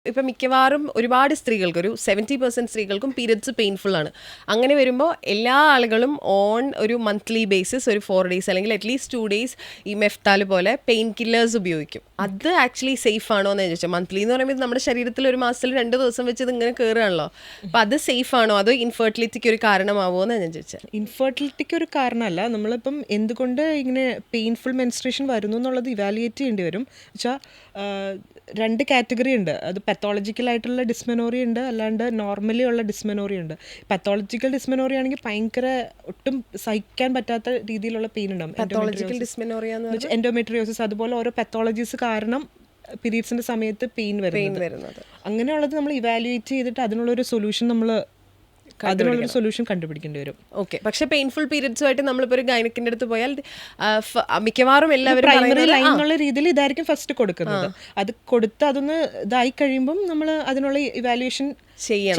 ഇപ്പം മിക്കവാറും ഒരുപാട് സ്ത്രീകൾക്ക് ഒരു 70% സ്ത്രീകൾക്കും പീരിയഡ്സ് പെയിൻഫുൾ ആണ്. അങ്ങനെ വരുമ്പോൾ എല്ലാ ആളുകളും ഓൺ ഒരു മന്ത്ലി ബേസിസ് ഒരു 4 days അല്ലെങ്കിൽ അറ്റ്ലീസ്റ്റ് 2 days ഈ മെഫ്താല് പോലെ പെയിൻ കില്ലേഴ്സ് ഉപയോഗിക്കും. അത് ആക്ച്വലി സേഫ് ആണോ എന്ന് ചോദിച്ചാൽ, മന്ത്ലി എന്ന് പറയുമ്പോൾ നമ്മുടെ ശരീരത്തിൽ ഒരു മാസത്തിൽ 2 ദിവസം വെച്ച് ഇത് ഇങ്ങനെ കയറുകയാണല്ലോ. അപ്പം അത് സേഫ് ആണോ, അതോ ഇൻഫെർട്ടിലിറ്റിക്ക് ഒരു കാരണമാവോ എന്ന് ഞാൻ ചോദിച്ചത്. ഇൻഫെർട്ടിലിറ്റിക്ക് ഒരു കാരണമല്ല. നമ്മളിപ്പം എന്തുകൊണ്ട് ഇങ്ങനെ പെയിൻഫുൾ മെൻസ്ട്രേഷൻ വരുന്നു എന്നുള്ളത് ഇവാലുവേറ്റ് ചെയ്യേണ്ടി വരും. വെച്ചാൽ 2 കാറ്റഗറി ഉണ്ട്. അത് പത്തോളജിക്കൽ ആയിട്ടുള്ള ഡിസ്മെനോറിയ ഉണ്ട്, അല്ലാണ്ട് നോർമലി ഉള്ള ഡിസ്മെനോറിയ ഉണ്ട്. പത്തോളജിക്കൽ ഡിസ്മെനോറിയ ആണെങ്കിൽ ഭയങ്കര ഒട്ടും സഹിക്കാൻ പറ്റാത്ത രീതിയിലുള്ള പെയിൻ ഉണ്ടാവും. പത്തോളജിക്കൽ ഡിസ്മെനോറിയ എന്ന് പറഞ്ഞാൽ എൻഡോമെട്രിയോസിസ്, അതുപോലെ ഓരോ പത്തോളജീസ് കാരണം പീരീഡ്സിന്റെ സമയത്ത് പെയിൻ വരുന്നത്. അങ്ങനെയുള്ളത് നമ്മൾ ഇവാലുവേറ്റ് ചെയ്തിട്ട് അതിനുള്ളൊരു സൊല്യൂഷൻ കണ്ടുപിടിക്കേണ്ടി വരും. ഓക്കെ. പക്ഷെ പെയിൻഫുൾ പീരിയഡ്സുമായിട്ട് നമ്മളിപ്പോൾ ഒരു ഗൈനക്കിൻ്റെ അടുത്ത് പോയാൽ മിക്കവാറും എല്ലാവരും പ്രൈമറി ലൈൻ എന്നുള്ള രീതിയിൽ ഇതായിരിക്കും ഫസ്റ്റ് കൊടുക്കുന്നത്. അത് കൊടുത്ത് അതൊന്ന് ഇതായി കഴിയുമ്പം നമ്മൾ അതിനുള്ള ഇവാലുവേഷൻ ചെയ്യണം.